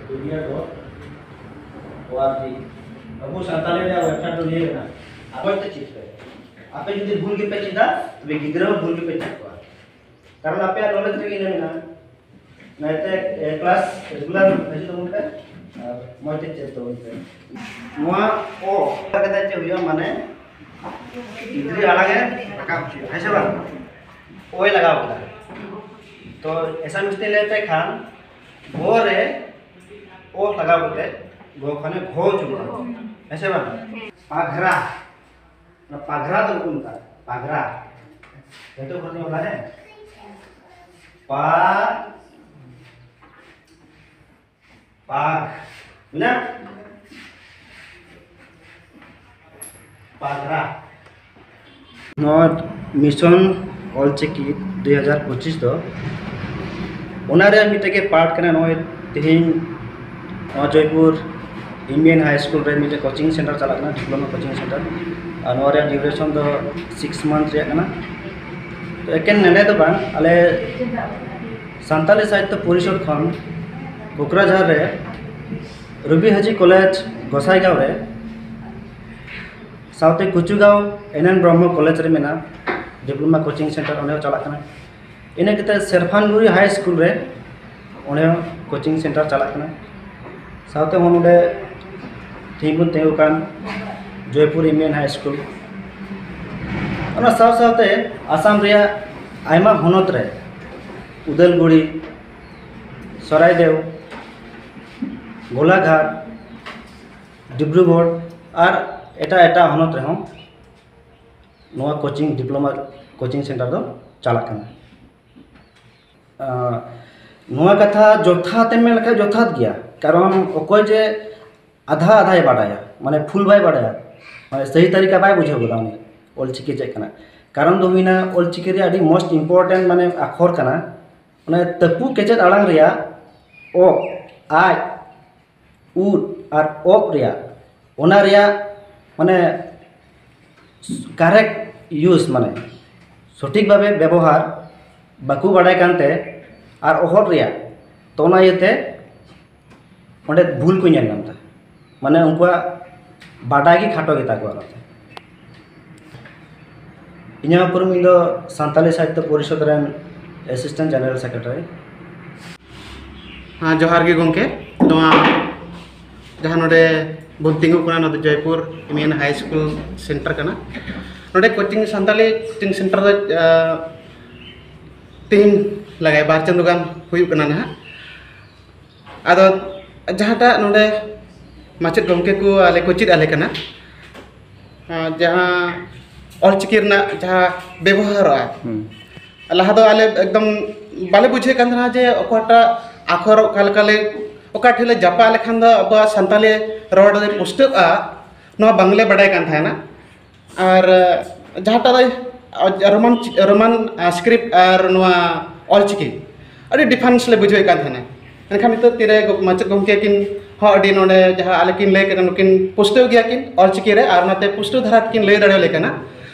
media.org abu santali re website to liye na apo te chit pe ape jodi bhul ke pe chida tobe gidra bhul ke pe chit ko karon ape knowledge re ina na naite class regular haji to unte moite chet to unte noa o kata che huyo mane gidri alage rakab chi hai se ba ओए लगाओ तो ऐसा मिस्ते लेते खान घो रे ओ लगाओ बोलते घो खाने घो चुका ऐसे बात पाघरा ना पाघरा तो कौन था पाघरा ये तो करने वाला है पा पाघ ना पाघरा नॉट मिशन ऑल चिकी 2025 दो उनारे मिटे के पार्ट करना नॉय तिहिन जयपुर इंडियन हाई स्कूल रे मिटे कोचिंग सेंटर चलाकना डिप्लोमा कोचिंग सेंटर नोरे ड्यूरेशन दो 6 मंथ रे कना तो एकेन नेने तो बांग आले संताली साहित्य परिषद खन कोकराझार रे रुबी हाजी कॉलेज गोसाईगांव रे साउथे कुचुगांव एनएन ब्रह्म कॉलेज रे मेना डिप्लोमा कोचिंग सेंटर उन्हें चलाकना इन्हें किते सेरफानगुरी हाई स्कूल रे उन्हें कोचिंग सेंटर चलाकना साउथे होनुडे थिंगुन तेउकान जयपुर इंडियन हाई स्कूल साथ साथ आसाम रे आयमा होनत रे उदलगुड़ी सरायदेव गोलाघाट डिब्रूगढ़ और एटा एटा होनत रे हम नोआ कोचिंग डिप्लोमा कोचिंग सेंटर दो चलाकना नोआ कथा जोथाते में लखा जोथात गया कारण ओकोय जे आधा आधा बाडाया माने फुल बाय बाडाया माने सही तरीका बाय बुझे बोला उनी ऑलचिकी चेक करना कारण दो हुइना ऑलचिकी रे आडी मोस्ट इंपोर्टेंट माने अक्षर करना माने तपु केचेत आलांग रिया ओ आय उ और ओप रिया ओना रिया माने करेक्ट यूज माने सठिक भावे व्यवहार बाकू बाडाय कानते और ओहर रिया तो ना येते ओंडे भूल को नेल नामता माने उनका बाडाय की खाटो गेता को इन्या पुरम इन दो संताली साहित्य परिषद रेन असिस्टेंट जनरल सेक्रेटरी हाँ जोहार गे गोंके नोआ जहां नोडे बुंतिंगु कना नोदे Jaipur Indian high school centre कना नोडे कोचिंग संताली कोचिंग सेंटर तीन लगाय बार चंदुगान हुई कना ना आदो जहाटा नोडे माचेद गोंके को आले कोचिद आले कना जहां ऑलचिकी रना जहां व्यवहार लहा दो आले एकदम बाले बुझे कान ना जे ओकाटा आखर कालकाले ओका ठेले जापा लेखान दो अब संताली रोड रे पुस्तक नो बांग्ले बडाय कान थाना और जहाटा रोमान रोमान स्क्रिप्ट और नो ऑलचिकी अड़ी डिफरेंस ले बुझे कान थाना एनखान नित तिरे माचेद गोंके किन हो अड़ी नोडे जहां आले किन ले के नुकिन पुस्तक गया किन ऑलचिकी रे और नाते पुस्तक धारा किन ले दाड़े लेकना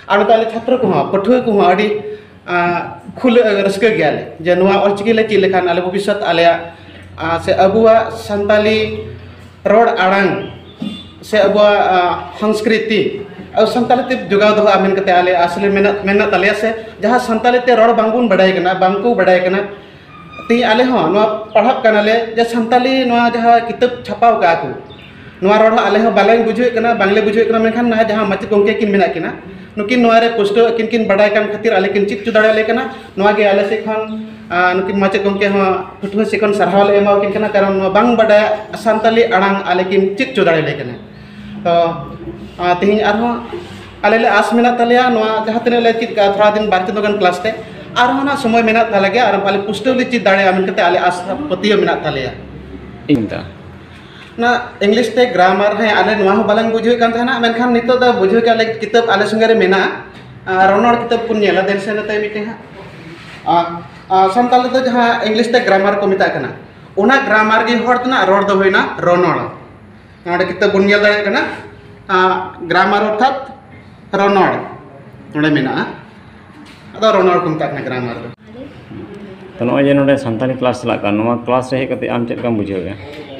और ताले छात्र को पठुआ को अड़ी खुल रस्क गया ले जे नुआ ऑलचिकी ले चि लेखान आले भविष्यत आले से अबुआ संताली रोड आड़ांग से अबुआ संस्कृति और संताली ते जुगाव दो आमिन कते आले असले मेना ताले से जहां संताली ते रोड बांगुन बडाय कना बांगकु बडाय कना ती आले हो नुआ पढ़ाप कनाले जे संताली नुआ जहां किताब छापाव का को नुआ रोड आले हो बाले बुझे कना बांग्ले बुझे कना मेखान ना जहां माचेद गोंके किन मेना किना नुकिन नुआ रे पुस्तक किन किन बडाय कान खातिर आले किन चित चुदाड़े ले कना नुआ गे आले से खन नुकिन माचेद गोंके हो फुटुआ से खन सरहाव ले एमाव किन कना कारण नुआ बांग बडाय संताली आड़ांग आले किन चित चुदाड़े ले कना तो तिहिन आरो आले ले आस मेना तालेया नुआ जहां तने ले चित का थोड़ा दिन बार चंदोगान क्लास ते आरो ना समय मेना तालेगे और आले पुस्तक ले चित दाड़े आमिन कते आले आस पतियो मेना तालेया इंदा ना इंग्लिश ते ग्रामर है आले नुआ हो बालांग बुझे कान थाना मेनखान नितो दा बुझे का ले किताब आले संगे रे मेना रोनोड़ किताब पुन नेला देन से नते मिटे हा संताल तो जहां इंग्लिश ते ग्रामर को मिता कना ओना ग्रामर गे हर तना रोड दो होइना रोनोड़ नोडे किताब बुन नेल दाड़े कना ग्रामर अर्थात रोनोड़ नोडे मेना अदा रोनोड़ को मिता कना ग्रामर तो नोए जे नोडे संताली क्लास चला का नोआ क्लास रे कते आम चेक कम बुझे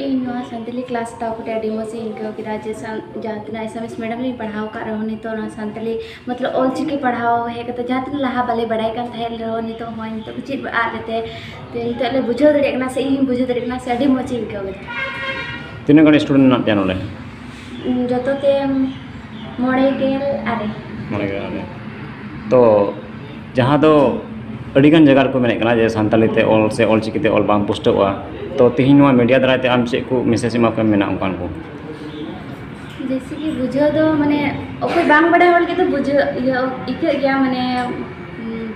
इन सानतली क्लास तावते अडी मज इनका किदा जे जहाँ एसएमएस मैडम ली पढ़ाव का रहो नितो ना सानतली मतलब ऑलचिकी पढ़ाव है कते जहाँ लहा बाले बड़ाई कान थाइल रहो नितो होय नितो चेद आ लेते ते नितो ले बुझो दरेकना से इन बुझो दरेकना से अडी मज इनका तीन गण स्टूडेंट ना जानो ले जतो ते मोड़े गेल आरे मोड़े गेल आरे तो जहाँ दो अड़ीगान जगह को मेने कना जे सानताली ते ऑल से ऑलचिकी ते ऑल बाम पुस्टवा तो तीन मीडिया द्वारा ते आम चेक को मेसेज मा कम मेना उनकान को जैसे कि बुझो दो माने ओकोय बांग बड़े होल के तो बुझो इके गया माने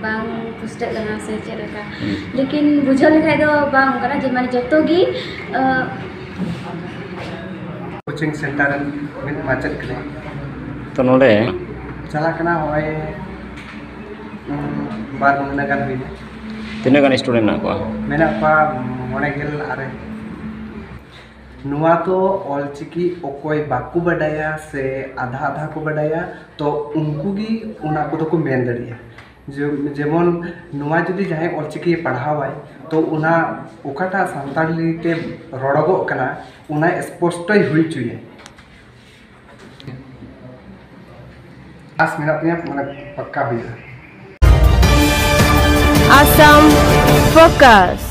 बांग पुस्तक लगा से चेरका लेकिन बुझो लेखाय दो बांग कना जे माने जतो गी कोचिंग सेंटर में माचत करे तो नोडे चला कना होय बार महीना गान हुई तीन गण स्टूडेंट ना को मेना पा मोने गेल आरे नुआ तो ऑलचिकी ओकोय बाकू बडाया से आधा आधा को बडाया तो उनको की उना को तो को मेन दरिया जेमन नुआ जदि जहां ऑलचिकी पढ़ावाय तो उना ओकाटा सानताली ते रड़गो कना उना स्पष्ट हुई चुए आस मिनट में माने पक्का हुई Assam Focus.